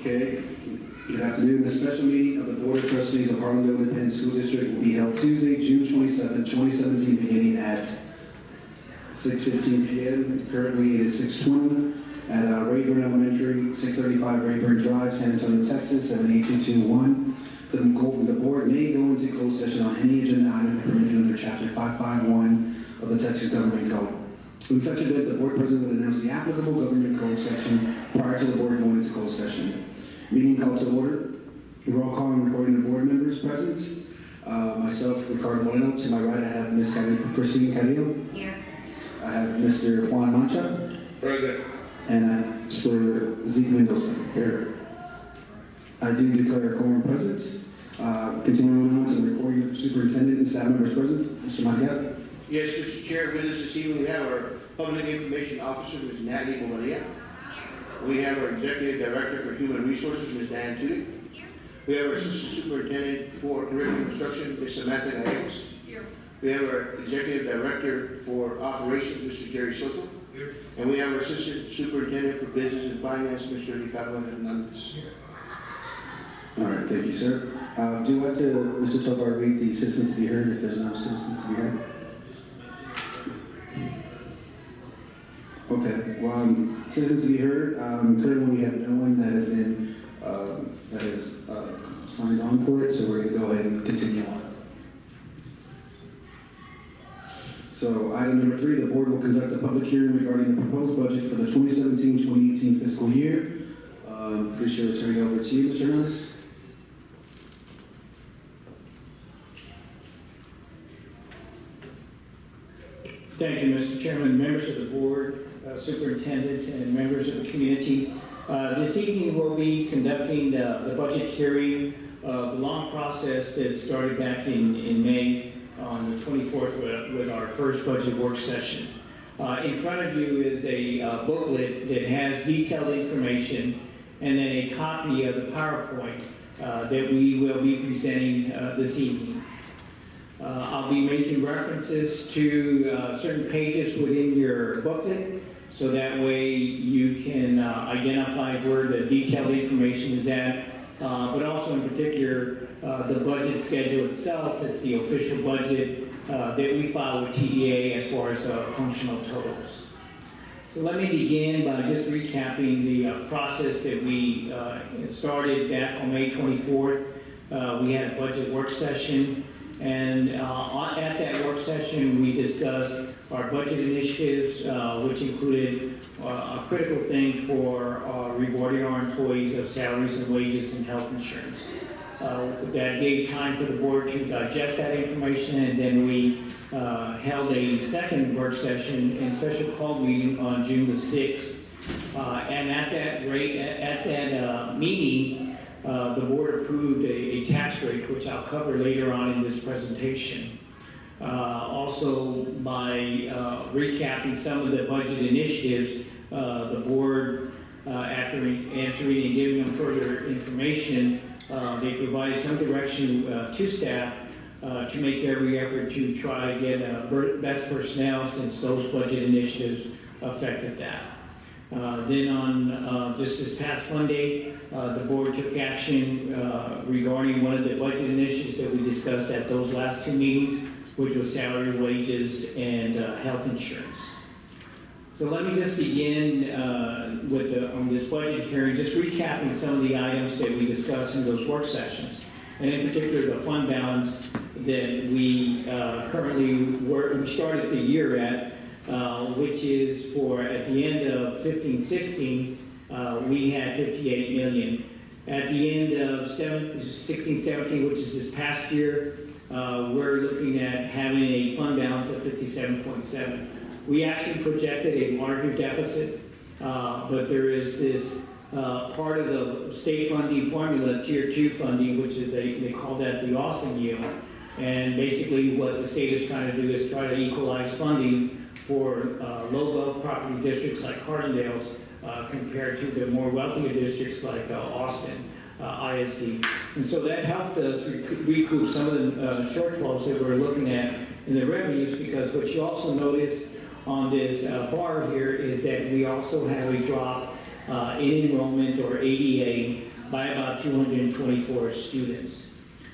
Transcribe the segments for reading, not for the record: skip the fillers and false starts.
Okay. Good afternoon. The special meeting of the Board of Trustees of Harlandale Independent School District will be held Tuesday, June 27, 2017, beginning at 6:15 p.m. Currently, it is 6:20 at Rayburn Elementary, 635 Rayburn Drive, San Antonio, Texas, 78221. The board may go into closed session on any agenda item permitted under Chapter 551 of the Texas Government Code. In such event, the board president would announce the applicable government code section prior to the board going into closed session. Meeting called to order. Roll call and recording of board members present. Myself, Ricardo Moreno. To my right, I have Ms. Christine Carrillo. Here. I have Mr. Juan Mancha. Present. And Mr. Zeke Mendoza. Here. I do declare a quorum present. Continuing on to the report of superintendent and staff members present. Mr. Mancha. Yes, Mr. Chair, with us this evening we have our Public Information Officer, Ms. Natalie Bobadilla. We have our Executive Director for Human Resources, Ms. Diane Tudyk. We have our Assistant Superintendent for Curriculum Instruction, Ms. Samantha Gallegos. We have our Executive Director for Operations, Mr. Jerry Soto. Here. And we have our Assistant Superintendent for Business and Finance, Mr. Ricardo Hernandez. All right, thank you, sir. Do you want to, Mr. Tovar, read the citizens to be heard if there's no citizens to be heard? Okay, well, citizens to be heard. Currently, we have no one that has been signed on for it, so we're going to go ahead and continue on. So, item number 3, the board will conduct a public hearing regarding the proposed budget for the 2017-2018 fiscal year. Pretty sure we'll turn it over to you, Mr. Hernandez. Thank you, Mr. Chairman, members of the board, superintendent, and members of the community. This evening we'll be conducting the budget hearing, the long process that started back in May on the 24th with our first budget work session. In front of you is a booklet that has detailed information and then a copy of the PowerPoint that we will be presenting this evening. I'll be making references to certain pages within your booklet, so that way you can identify where the detailed information is at, but also in particular the budget schedule itself. That's the official budget that we file with TEA as far as functional totals. So let me begin by just recapping the process that we started back on May 24th. We had a budget work session. And at that work session, we discussed our budget initiatives, which included a critical thing for rewarding our employees of salaries and wages and health insurance. That gave time for the board to digest that information, and then we held a second work session and special call meeting on June the 6th. And at that meeting, the board approved a tax rate, which I'll cover later on in this presentation. Also, by recapping some of the budget initiatives, the board, after answering and giving them further information, they provided some direction to staff to make every effort to try to get best personnel, since those budget initiatives affected that. Then on just this past Monday, the board took action regarding one of the budget initiatives that we discussed at those last two meetings, which was salary, wages, and health insurance. So let me just begin on this budget hearing, just recapping some of the items that we discussed in those work sessions, and in particular the fund balance that we we started the year at, which is for at the end of 15-16, we had $58 million. At the end of 16-17, which is this past year, we're looking at having a fund balance of 57.7. We actually projected a larger deficit, but there is this part of the state funding formula, Tier 2 funding, which is they call that the Austin yield. And basically what the state is trying to do is try to equalize funding for low wealth property districts like Carbondale's compared to the more wealthier districts like Austin, ISD. And so that helped us recoup some of the shortfalls that we're looking at in the revenues, because what you also notice on this bar here is that we also have a drop in enrollment, or ADA, by about 224 students.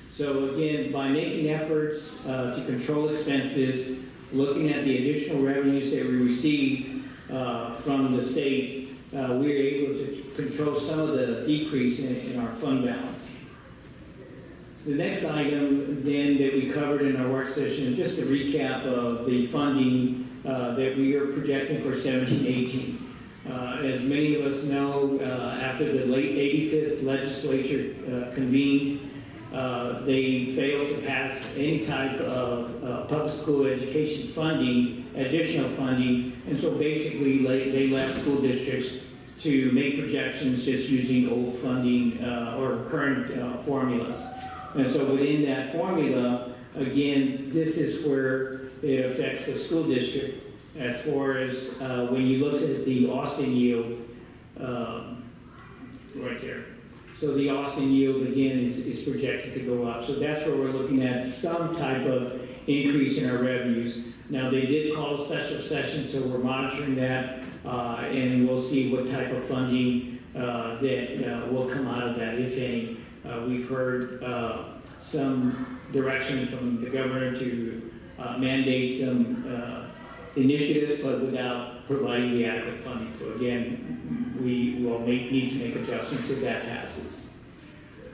So again, by making efforts to control expenses, looking at the additional revenues that we receive from the state, we were able to control some of the decrease in our fund balance. The next item then that we covered in our work session, just a recap of the funding that we are projecting for 17-18. As many of us know, after the late 85th legislature convened, they failed to pass any type of public school education funding, additional funding, and so basically they left school districts to make projections just using old funding or current formulas. And so within that formula, again, this is where it affects the school district as far as when you look at the Austin yield, right there. So the Austin yield, again, is projected to go up. So that's where we're looking at some type of increase in our revenues. Now, they did call a special session, so we're monitoring that, and we'll see what type of funding that will come out of that, if any. We've heard some direction from the governor to mandate some initiatives, but without providing the adequate funding. So again, we will need to make adjustments if that passes.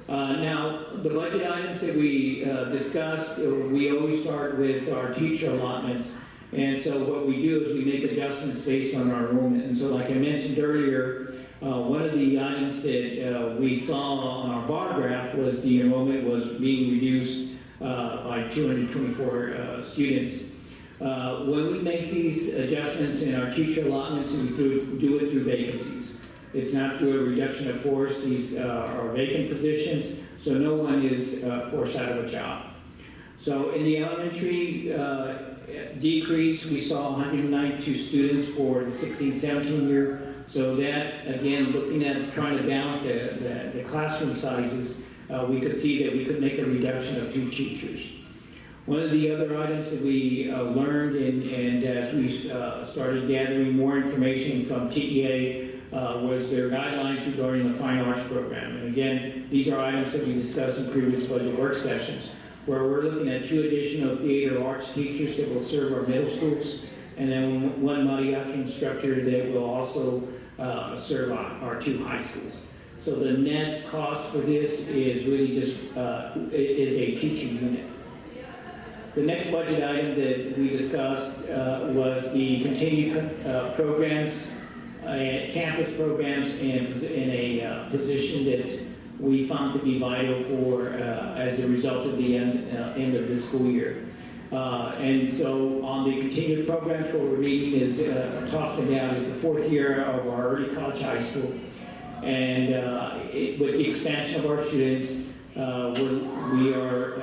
Now, the budget items that we discussed, we always start with our teacher allotments. And so what we do is we make adjustments based on our enrollment. And so like I mentioned earlier, one of the items that we saw on our bar graph was the enrollment was being reduced by 224 students. When we make these adjustments in our teacher allotments, we do it through vacancies. It's not through a reduction of force. These are vacant positions, so no one is forced out of a job. So in the elementary decrease, we saw 192 students for the 16-17 year. So that, again, looking at trying to balance the classroom sizes, we could see that we could make a reduction of 2 teachers. One of the other items that we learned, and as we started gathering more information from TEA, was their guidelines regarding the fine arts program. And again, these are items that we discussed in previous budget work sessions, where we're looking at 2 additional theater arts teachers that will serve our middle schools, and then 1 mariachi instructor that will also serve our 2 high schools. So the net cost for this is really just is a teaching unit. The next budget item that we discussed was the continued programs, campus programs, and in a position that's we found to be vital for as a result of the end of this school year. And so on the continued programs, what we're meeting is talking about is the 4th year of our early college high school. And with the expansion of our students, we are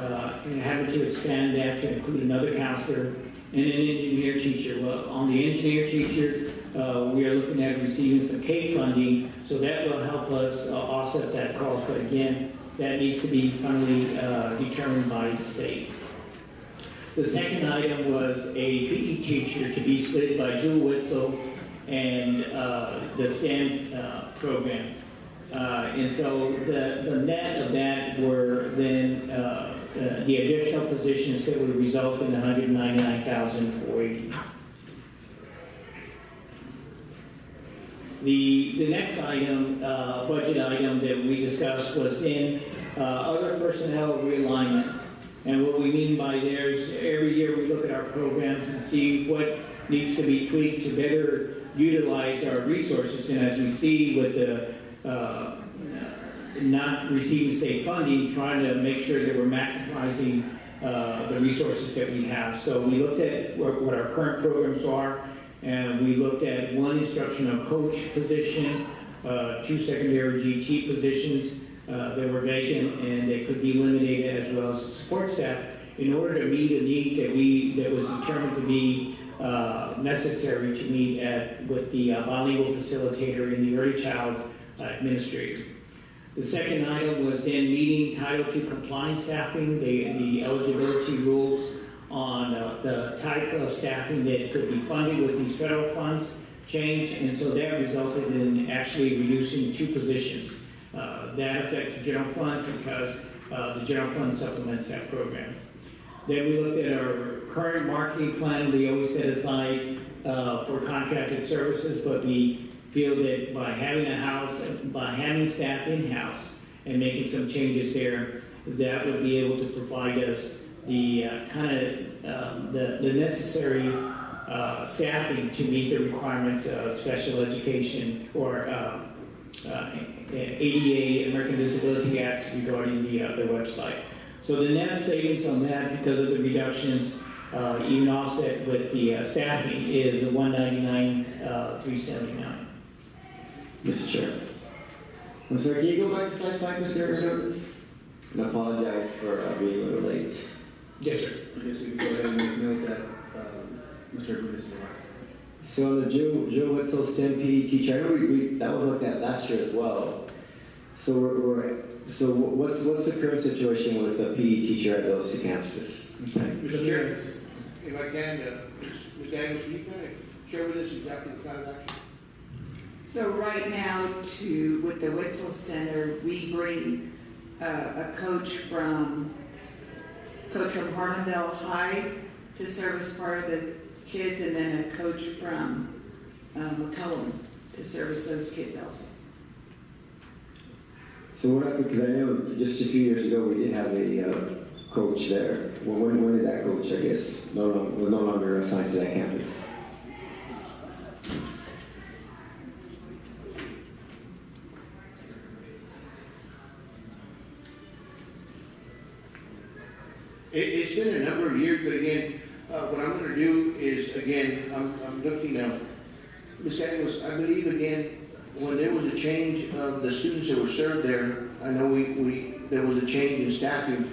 having to expand that to include another counselor and an engineer teacher. Well, on the engineer teacher, we are looking at receiving some CAPE funding, so that will help us offset that cost. But again, that needs to be finally determined by the state. The second item was a PE teacher to be split by Jewel Witzel and the STEM program. And so the net of that were then the additional positions that would result in $199,480. The next item, budget item that we discussed was in other personnel realignments. And what we mean by there is every year we look at our programs and see what needs to be tweaked to better utilize our resources. And as we see with the not receiving state funding, trying to make sure that we're maximizing the resources that we have. So we looked at what our current programs are, and we looked at 1 instructional coach position, 2 secondary GT positions that were vacant and they could be eliminated, as well as support staff, in order to meet a need that was determined to be necessary to meet with the bilingual facilitator and the early child administrator. The second item was then meeting Title II compliance staffing, the eligibility rules on the type of staffing that could be funded with these federal funds changed, and so that resulted in actually reducing 2 positions. That affects the general fund because the general fund supplements that program. Then we looked at our current marketing plan we always set aside for contracted services, but we feel that by having staff in-house and making some changes there, that would be able to provide us the the necessary staffing to meet the requirements of special education or ADA, American Disability Acts regarding the website. So the net savings on that, because of the reductions, even offset with the staffing, is $199,379. Mr. Chair. I'm sorry, can you go back to slide 5, Mr. Hernandez? And I apologize for being a little late. Yes, sir. I guess we can go ahead and make note that Mr. Acutis is alive. So on the Joe Wetzel STEM PE teacher, I know that was looked at last year as well. So so what's the current situation with the PE teacher at those two campuses? Mr. Chair, if I can, Ms. Daniels, can you kind of share with us exactly the plan of action? So right now, with the Wetzel Center, we bring a coach from Harlandale High to service part of the kids, and then a coach from McCollum to service those kids also. So what happened, because I know just a few years ago we did have a coach there. Well, when did that coach, I guess, was no longer assigned to that campus? It's been a number of years, but again, what I'm going to do is, again, I'm looking at, Ms. Daniels, I believe, again, when there was a change of the students that were served there, I know there was a change in staffing,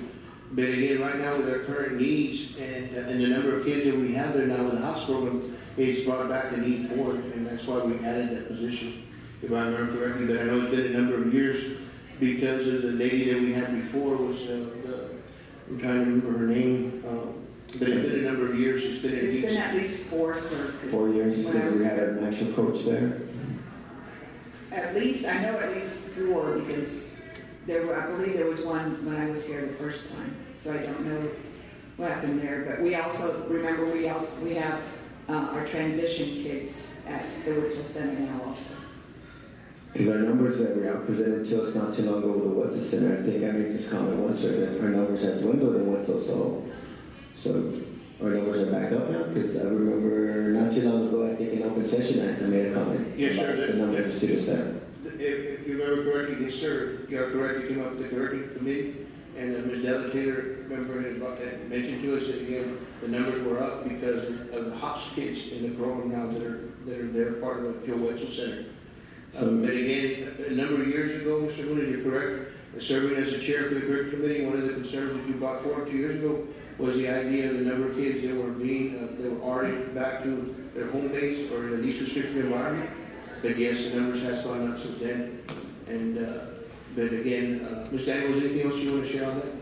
but again, right now with our current needs and the number of kids that we have there now with the house program, it's brought back the need for it, and that's why we added that position, if I remember correctly. But I know it's been a number of years because of the lady that we had before was I'm trying to remember her name, but it's been a number of years. It's been at least 4, sir. 4 years since we had an actual coach there? At least 4, because I believe there was one when I was here the first time, so I don't know what happened there. But we also, remember, we have our transition kids at the Wetzel Center now also. Because our numbers that were presented to us not too long ago with the Wetzel Center, I think I made this comment once, sir, that our numbers have dwindled in Wetzel, so our numbers are back up now, because I remember not too long ago, I think in open session, I made a comment Yes, sir. about the number of students there. If you remember correctly, yes, sir, you are correct, you came up with the curriculum committee, and Ms. Della Taylor, remember, had mentioned to us that, again, the numbers were up because of the HOPS kids in the program now that are there, part of the Joe Wetzel Center. But again, a number of years ago, Mr. Luna, you're correct, serving as the chair for the curriculum committee, one of the concerns that you brought forward 2 years ago was the idea of the number of kids that were already back to their home base or the least restricted environment. But yes, the numbers has gone up since then. And but again, Ms. Daniels, anything else you want to share on that?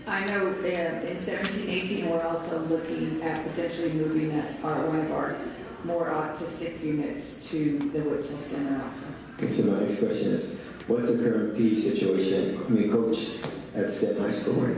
I know in 17-18 we're also looking at potentially moving one of our more autistic units to the Wetzel Center also. Okay, so my next question is, what's the current PE situation? Coach at STEM High School, right?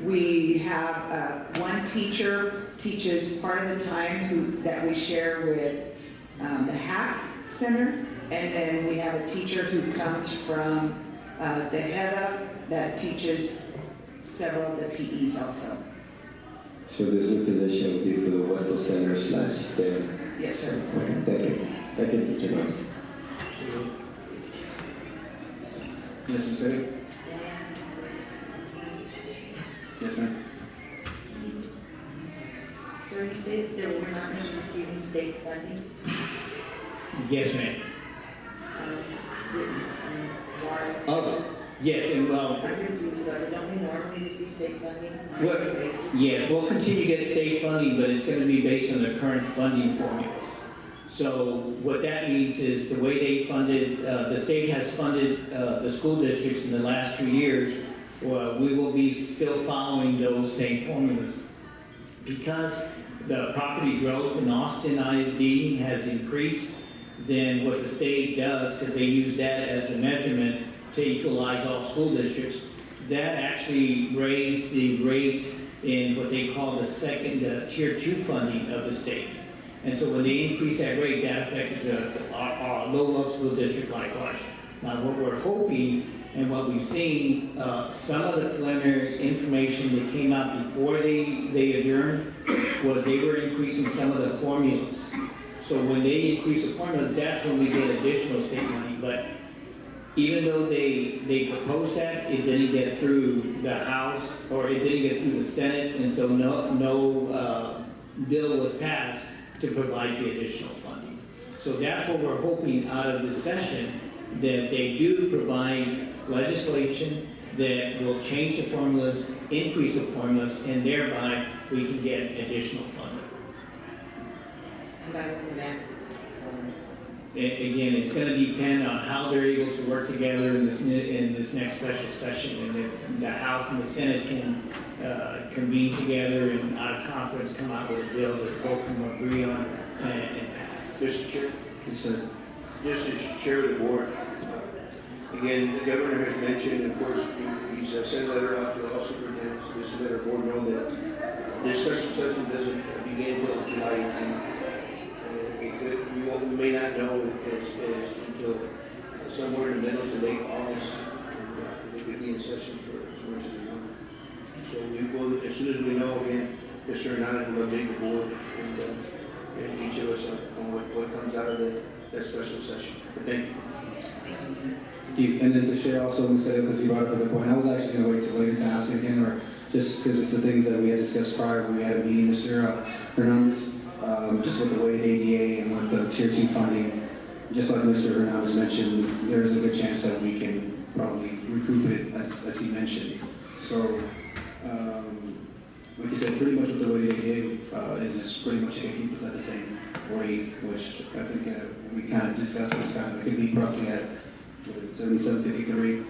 We have one teacher teaches part of the time that we share with the HAP Center, and then we have a teacher who comes from the head up that teaches several of the PEs also. So this new position would be for the Wetzel Center / STEM? Yes, sir. Okay, thank you. Thank you, Mr. Norris. Yes, Ms. Eddie? Yes, ma'am. So you said that we're not going to be receiving state funding? Yes, ma'am. Why? Oh, yes, and I'm confused, don't we normally receive state funding on a What? yearly basis? yes, we'll continue to get state funding, but it's going to be based on the current funding formulas. So what that means is the way they funded, the state has funded the school districts in the last 2 years. We will be still following those same formulas. Because the property growth in Austin ISD has increased, than what the state does, because they use that as a measurement to equalize all school districts. That actually raised the rate in what they call the second, tier 2 funding of the state. And so when they increased that rate, that affected our low-level school district like ours. Now, what we're hoping and what we've seen, some of the preliminary information that came out before they adjourned was they were increasing some of the formulas. So when they increase the formulas, that's when we get additional state money. But even though they proposed that, it didn't get through the House, or it didn't get through the Senate, and so no bill was passed to provide the additional funding. So that's what we're hoping out of this session, that they do provide legislation that will change the formulas, increase the formulas, and thereby we can get additional funding. Again, it's going to depend on how they're able to work together in this next special session, and if the House and the Senate can convene together and out of conference come out with a bill that both of them agree on and pass. Mr. Chair, Yes, sir. just as chair of the board, again, the governor has mentioned, of course, he's sent a letter out to all superintendents, just to let our board know that this special session doesn't begin until July 18th. We may not know until somewhere in the middle to late August, and it could be in session for as much as we want. So we will, as soon as we know, again, Mr. Hernandez will update the board and each of us on what comes out of that special session. But thank you. And then to share also, because you brought up a good point, I was actually going to wait till later to ask again, or just because it's the things that we had discussed prior when we had a meeting, Mr. Hernandez, just with the weighted ADA and with the tier 2 funding, just like Mr. Hernandez mentioned, there's a good chance that we can probably recoup it, as he mentioned. So, like you said, pretty much with the weighted ADA is pretty much going to keep us at the same rate, which I think we kind of discussed this time. It could be roughly at 77.53.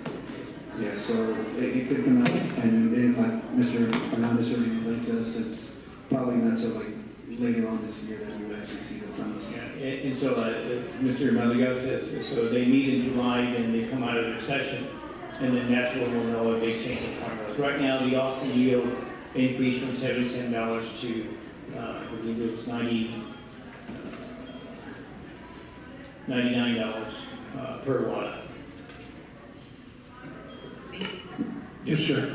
Yeah, so it could come out, and like Mr. Hernandez already related to us, it's probably not till like later on this year that we would actually see the funds. Yeah, and so Mr. Maligas says, so they meet in July, then they come out of their session, and then that's when we'll know if they change the formulas. Right now, the Austin yield increased from $77 to, I believe it was $99 per watt. Yes, sir.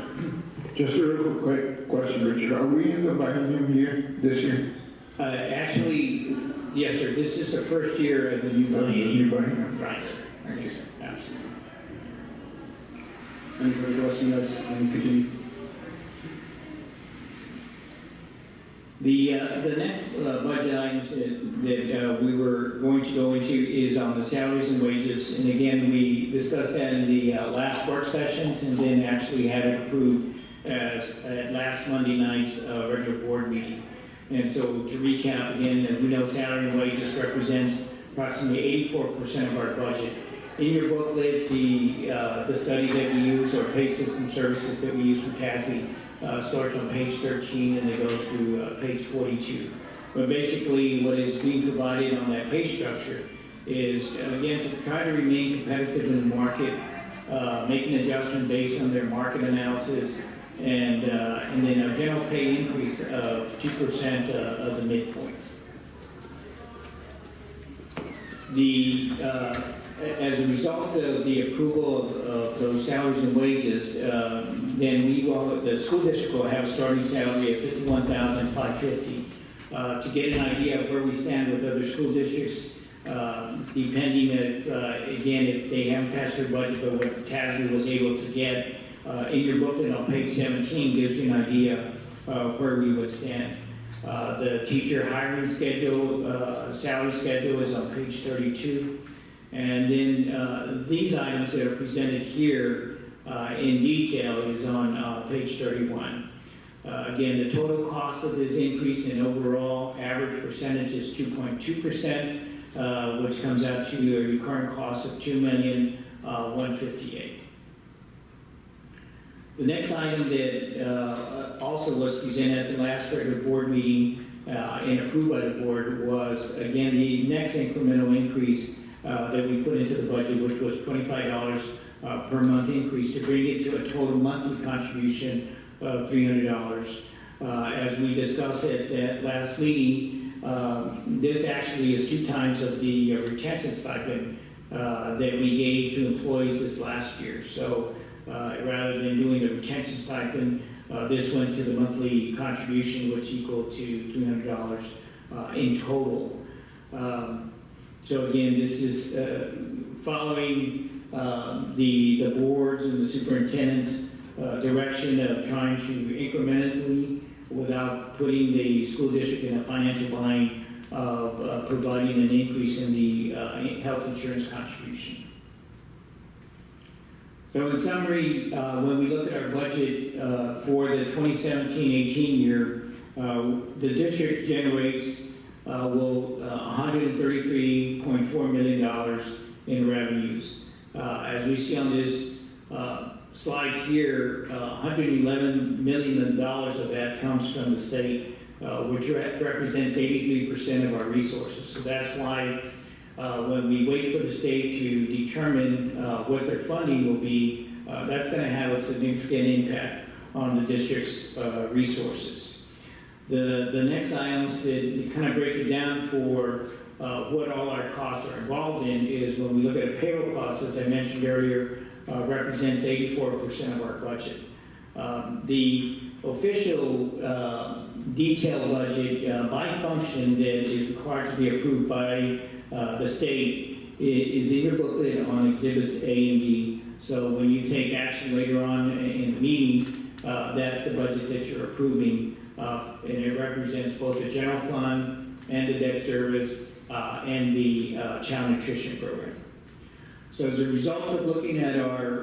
Just a real quick question, Richard. Are we in the biennium year this year? Actually, yes, sir. This is the first year of the new New biennium. biennium. Right, sir. Yes, sir. Absolutely. Any further questions, guys? Let me continue. The next budget items that we were going to go into is on the salaries and wages. And again, we discussed that in the last work sessions, and then actually had it approved at last Monday night's regular board meeting. And so to recap again, as we know, salary and wages represents approximately 84% of our budget. In your booklet, the study that we use, or pay system services that we use from Kathy, starts on page 13 and it goes through page 42. But basically what is being provided on that pay structure is, again, to try to remain competitive in the market, make an adjustment based on their market analysis, and then a general pay increase of 2% of the midpoint. As a result of the approval of those salaries and wages, then the school district will have a starting salary of $51,550. To get an idea of where we stand with other school districts, depending if, again, if they haven't passed their budget, but what TASB was able to get, in your booklet on page 17 gives you an idea of where we would stand. The teacher hiring schedule, salary schedule is on page 32. And then these items that are presented here in detail is on page 31. Again, the total cost of this increase in overall average percentage is 2.2%, which comes out to a recurring cost of $2,158,000. The next item that also was presented at the last regular board meeting and approved by the board was, again, the next incremental increase that we put into the budget, which was $25 per month increase to bring it to a total monthly contribution of $300. As we discussed at that last meeting, this actually is 2 times of the retention stipend that we gave to employees this last year. So rather than doing the retention stipend, this went to the monthly contribution, which equaled to $300 in total. So again, this is following the boards and the superintendent's direction of trying to incrementally, without putting the school district in a financial bind, of providing an increase in the health insurance contribution. So in summary, when we look at our budget for the 2017-18 year, the district generates $133.4 million in revenues. As we see on this slide here, $111 million of that comes from the state, which represents 83% of our resources. So that's why when we wait for the state to determine what their funding will be, that's going to have a significant impact on the district's resources. The next items that kind of break it down for what all our costs are involved in is when we look at payroll costs, as I mentioned earlier, represents 84% of our budget. The official detailed budget by function that is required to be approved by the state is in your booklet on exhibits A and B. So when you take action later on in the meeting, that's the budget that you're approving, and it represents both the general fund and the debt service and the child nutrition program. So as a result of looking at our